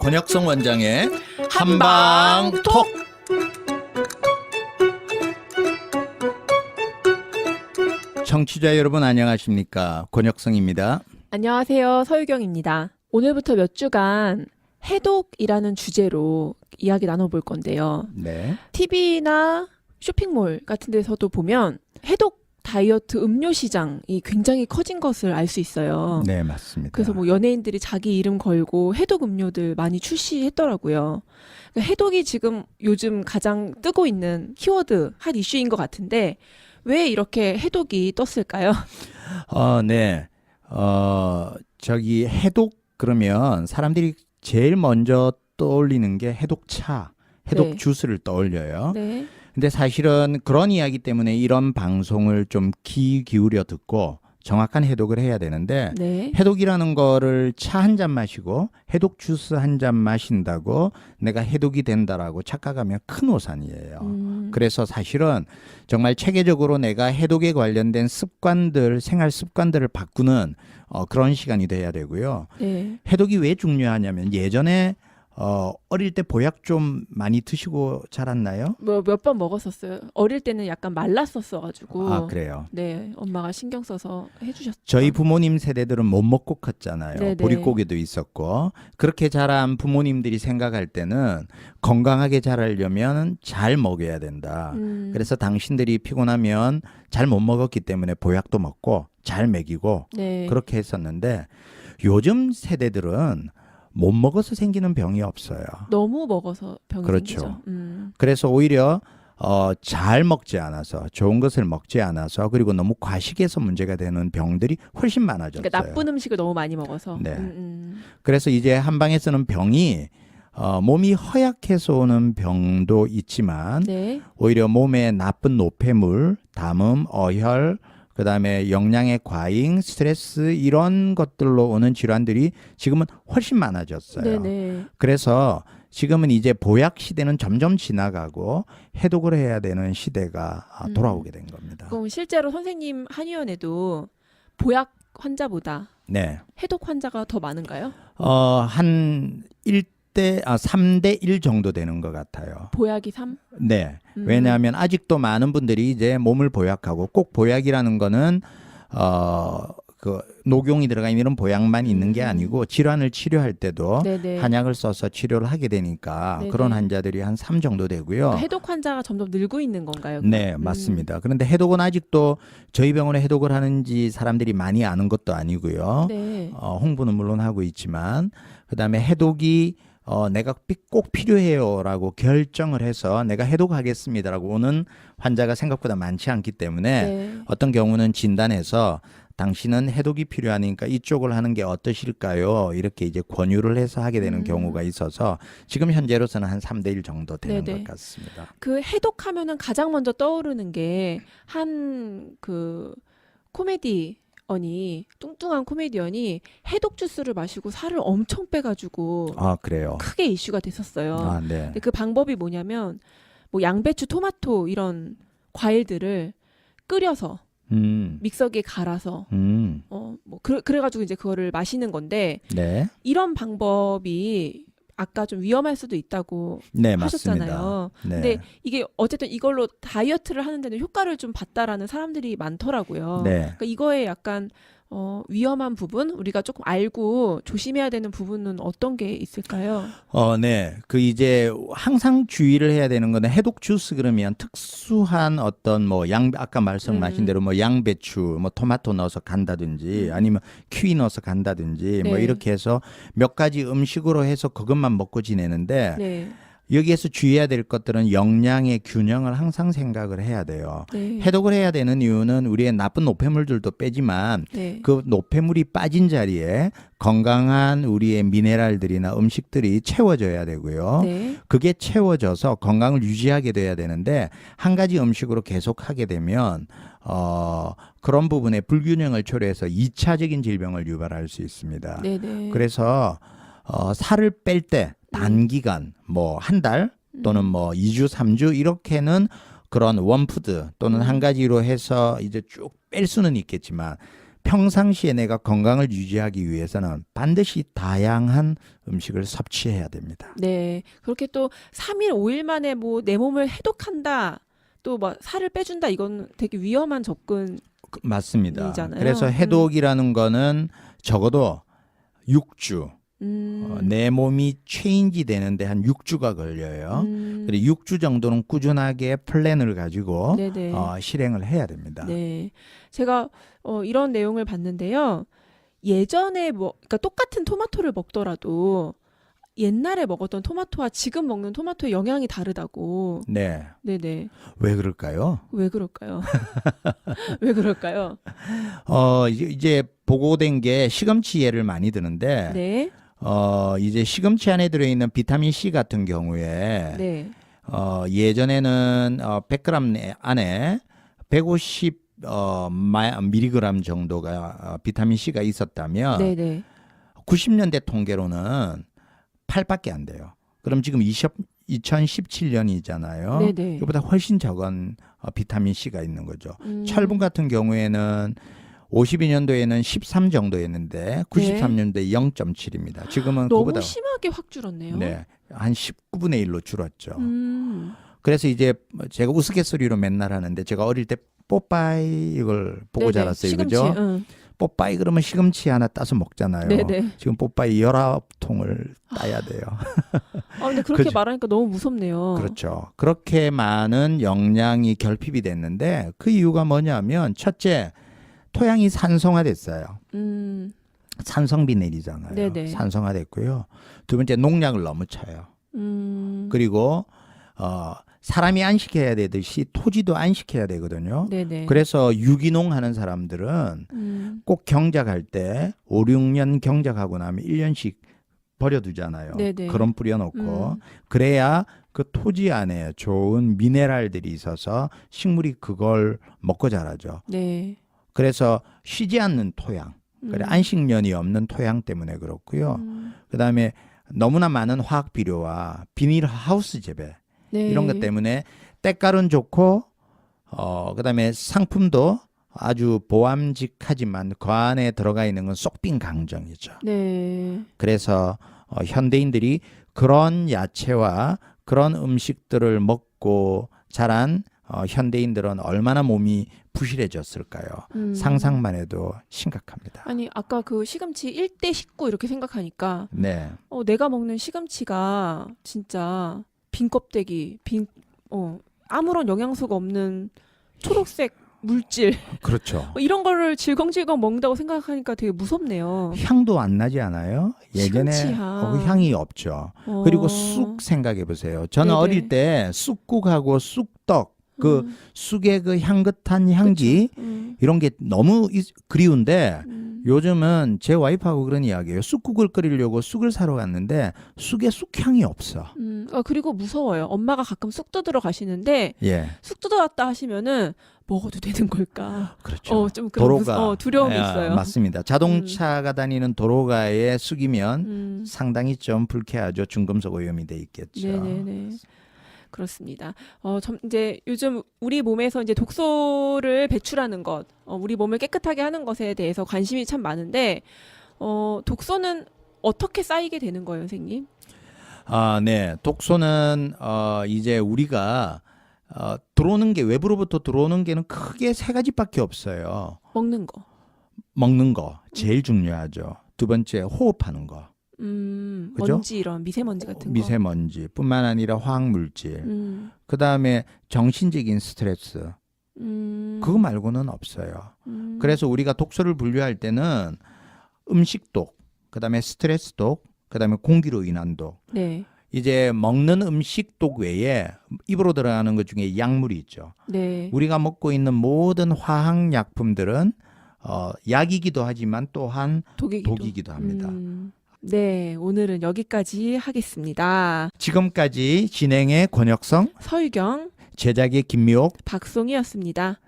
권혁성 원장의 한방톡. 청취자 여러분 안녕하십니까? 권혁성입니다. 안녕하세요. 서유경입니다. 오늘부터 몇 주간 해독이라는 주제로 이야기 나눠볼 건데요. 네. TV나 쇼핑몰 같은 데서도 보면 해독 다이어트 음료 시장이 굉장히 커진 것을 알 수 있어요. 네, 맞습니다. 그래서 뭐 연예인들이 자기 이름 걸고 해독 음료들 많이 출시했더라고요. 그러니까 해독이 지금 요즘 가장 뜨고 있는 키워드, 핫 이슈인 것 같은데 왜 이렇게 해독이 떴을까요? 네. 저기 해독 그러면 사람들이 제일 먼저 떠올리는 게 해독차, 해독 네. 주스를 떠올려요. 네. 근데 사실은 그런 이야기 때문에 이런 방송을 좀 귀 기울여 듣고 정확한 해독을 해야 되는데 네. 해독이라는 거를 차 한 잔 마시고 해독 주스 한 잔 마신다고 내가 해독이 된다라고 착각하면 큰 오산이에요. 그래서 사실은 정말 체계적으로 내가 해독에 관련된 습관들, 생활 습관들을 바꾸는 그런 시간이 돼야 되고요. 네. 해독이 왜 중요하냐면 예전에 어릴 때 보약 좀 많이 드시고 자랐나요? 뭐 몇 번 먹었었어요. 어릴 때는 약간 말랐었어가지고. 아, 그래요. 네, 엄마가 신경 써서 해주셨어요. 저희 부모님 세대들은 못 먹고 컸잖아요. 네네. 보릿고개도 있었고. 그렇게 자란 부모님들이 생각할 때는 건강하게 자라려면 잘 먹여야 된다. 그래서 당신들이 피곤하면 잘 못 먹었기 때문에 보약도 먹고 잘 먹이고 네. 그렇게 했었는데 요즘 세대들은 못 먹어서 생기는 병이 없어요. 너무 먹어서 병이 그렇죠. 생기죠. 그래서 오히려 잘 먹지 않아서 좋은 것을 먹지 않아서 그리고 너무 과식해서 문제가 되는 병들이 훨씬 많아졌어요. 그러니까 나쁜 음식을 너무 많이 먹어서. 네. 그래서 이제 한방에서는 병이 몸이 허약해서 오는 병도 있지만 네. 오히려 몸에 나쁜 노폐물, 담음, 어혈, 그다음에 영양의 과잉, 스트레스 이런 것들로 오는 질환들이 지금은 훨씬 많아졌어요. 네네. 그래서 지금은 이제 보약 시대는 점점 지나가고 해독을 해야 되는 시대가 돌아오게 된 겁니다. 그럼 실제로 선생님 한의원에도 보약 환자보다 네. 해독 환자가 더 많은가요? 한 3대 1 정도 되는 것 같아요. 보약이 3? 네. 왜냐하면 아직도 많은 분들이 이제 몸을 보약하고 꼭 보약이라는 거는 그 녹용이 들어가 있는 이런 보약만 있는 게 아니고 질환을 치료할 때도 네네. 한약을 써서 치료를 하게 되니까 네네. 그런 환자들이 한 3 정도 되고요. 그러니까 해독 환자가 점점 늘고 있는 건가요? 그럼? 네, 맞습니다. 그런데 해독은 아직도 저희 병원에 해독을 하는지 사람들이 많이 아는 것도 아니고요. 네. 홍보는 물론 하고 있지만 그다음에 해독이 내가 꼭 필요해요라고 결정을 해서 내가 해독하겠습니다라고 오는 환자가 생각보다 많지 않기 때문에 네. 어떤 경우는 진단해서 당신은 해독이 필요하니까 이쪽을 하는 게 어떠실까요? 이렇게 이제 권유를 해서 하게 되는 경우가 있어서 지금 현재로서는 한 3대 1 정도 되는 네네. 것 같습니다. 그 해독하면은 가장 먼저 떠오르는 게 한 그 코미디언이 뚱뚱한 코미디언이 해독 주스를 마시고 살을 엄청 빼가지고 아, 그래요? 크게 이슈가 됐었어요. 아, 네. 근데 그 방법이 뭐냐면 뭐 양배추, 토마토 이런 과일들을 끓여서 믹서기에 갈아서 뭐 그래가지고 이제 그거를 마시는 건데 네. 이런 방법이 아까 좀 위험할 수도 있다고 네, 하셨잖아요. 맞습니다. 네. 근데 이게 어쨌든 이걸로 다이어트를 하는 데는 효과를 좀 봤다라는 사람들이 많더라고요. 네. 그러니까 이거에 약간 위험한 부분, 우리가 조금 알고 조심해야 되는 부분은 어떤 게 있을까요? 네. 그 이제 항상 주의를 해야 되는 거는 해독 주스 그러면 특수한 어떤 뭐 아까 말씀하신 대로 뭐 양배추, 뭐 토마토 넣어서 간다든지 아니면 키위 넣어서 간다든지 뭐 네. 이렇게 해서 몇 가지 음식으로 해서 그것만 먹고 지내는데 네. 여기에서 주의해야 될 것들은 영양의 균형을 항상 생각을 해야 돼요. 네. 해독을 해야 되는 이유는 우리의 나쁜 노폐물들도 빼지만 네. 그 노폐물이 빠진 자리에 건강한 우리의 미네랄들이나 음식들이 채워져야 되고요. 네. 그게 채워져서 건강을 유지하게 돼야 되는데 한 가지 음식으로 계속 하게 되면 그런 부분에 불균형을 초래해서 2차적인 질병을 유발할 수 있습니다. 네네. 그래서 살을 뺄 때 단기간 뭐 한 달 또는 뭐 2주, 3주 이렇게는 그런 원푸드 또는 한 가지로 해서 이제 쭉 뺄 수는 있겠지만 평상시에 내가 건강을 유지하기 위해서는 반드시 다양한 음식을 섭취해야 됩니다. 네. 그렇게 또 3일, 5일 만에 뭐 내 몸을 해독한다, 또 막 살을 빼준다, 이건 되게 위험한 접근. 맞습니다. 이잖아요. 그래서 해독이라는 거는 적어도 6주, 내 몸이 체인지 되는데 한 6주가 걸려요. 그리고 6주 정도는 꾸준하게 플랜을 가지고 네네. 실행을 해야 됩니다. 네. 제가 이런 내용을 봤는데요. 예전에 그러니까 똑같은 토마토를 먹더라도 옛날에 먹었던 토마토와 지금 먹는 토마토의 영향이 다르다고. 네. 네네. 왜 그럴까요? 왜 그럴까요? 왜 그럴까요? 이제 보고된 게 시금치 예를 많이 드는데, 네. 이제 시금치 안에 들어있는 비타민 C 같은 경우에, 네. 예전에는 100g 안에 150 미리그램 정도가 비타민 C가 있었다면, 네네. 90년대 통계로는 8밖에 안 돼요. 그럼 지금 2017년이잖아요. 네네. 이보다 훨씬 적은 비타민 C가 있는 거죠. 철분 같은 경우에는 52년도에는 13 정도였는데 93년도에 0.7입니다. 지금은 너무 그보다 심하게 확 줄었네요. 네, 한 19분의 1로 줄었죠. 음. 그래서 이제 제가 우스갯소리로 맨날 하는데 제가 어릴 때 뽀빠이 이걸 보고 네네. 자랐어요. 시금치. 그죠? 응. 뽀빠이 그러면 시금치 하나 따서 먹잖아요. 네네. 지금 뽀빠이 19통을 따야 돼요. 근데 그렇게 그죠? 말하니까 너무 무섭네요. 그렇죠. 그렇게 많은 영양이 결핍이 됐는데 그 이유가 뭐냐면 첫째, 토양이 산성화됐어요. 산성비 내리잖아요. 네네. 산성화됐고요. 두 번째, 농약을 너무 쳐요. 그리고 사람이 안식해야 되듯이 토지도 안식해야 되거든요. 네네. 그래서 유기농 하는 사람들은 꼭 경작할 때 5, 6년 경작하고 나면 1년씩 버려두잖아요. 네네. 그런 뿌려놓고 그래야 그 토지 안에 좋은 미네랄들이 있어서 식물이 그걸 먹고 자라죠. 네. 그래서 쉬지 않는 토양, 그래 안식년이 없는 토양 때문에 그렇고요. 그다음에 너무나 많은 화학 비료와 비닐 하우스 재배 네. 이런 것 때문에 때깔은 좋고 그다음에 상품도 아주 보암직하지만 그 안에 들어가 있는 건 쏙빈 강정이죠. 네. 그래서 현대인들이 그런 야채와 그런 음식들을 먹고 자란 현대인들은 얼마나 몸이 부실해졌을까요? 상상만 해도 심각합니다. 아니 아까 그 시금치 1대 19 이렇게 생각하니까 네. 내가 먹는 시금치가 진짜 빈 껍데기, 아무런 영양소가 없는 초록색 물질 그렇죠. 이런 거를 질겅질겅 먹는다고 생각하니까 되게 무섭네요. 향도 안 나지 않아요? 예전에 시금치 향. 향이 없죠. 그리고 쑥 생각해 보세요. 저는 네네. 어릴 때 쑥국하고 쑥떡 그 쑥의 그 향긋한 향기 그쵸. 이런 게 너무 그리운데 요즘은 제 와이프하고 그런 이야기예요. 쑥국을 끓이려고 쑥을 사러 갔는데 쑥에 쑥향이 없어. 그리고 무서워요. 엄마가 가끔 쑥 뜯으러 가시는데 예. 쑥 뜯어왔다 하시면은 먹어도 되는 걸까? 그렇죠. 좀 그런 도로가 두려움이 있어요. 맞습니다. 자동차가 다니는 도로가에 쑥이면 상당히 좀 불쾌하죠. 중금속 오염이 돼 있겠죠. 네네네. 그렇습니다. 이제 요즘 우리 몸에서 이제 독소를 배출하는 것, 우리 몸을 깨끗하게 하는 것에 대해서 관심이 참 많은데, 독소는 어떻게 쌓이게 되는 거예요, 선생님? 네. 독소는 이제 우리가 들어오는 게 외부로부터 들어오는 게는 크게 세 가지밖에 없어요. 먹는 거. 먹는 거 제일 중요하죠. 두 번째 호흡하는 거. 그죠? 먼지 이런 미세먼지 같은 거. 미세먼지뿐만 아니라 화학물질. 그다음에 정신적인 스트레스. 그거 말고는 없어요. 그래서 우리가 독소를 분류할 때는 음식독, 그다음에 스트레스독, 그다음에 공기로 인한 독. 네. 이제 먹는 음식독 외에 입으로 들어가는 것 중에 약물이 있죠. 네. 우리가 먹고 있는 모든 화학약품들은 약이기도 하지만 또한 독이기도 합니다. 네, 오늘은 여기까지 하겠습니다. 지금까지 진행의 권혁성, 서유경, 제작의 김미옥, 박송이었습니다.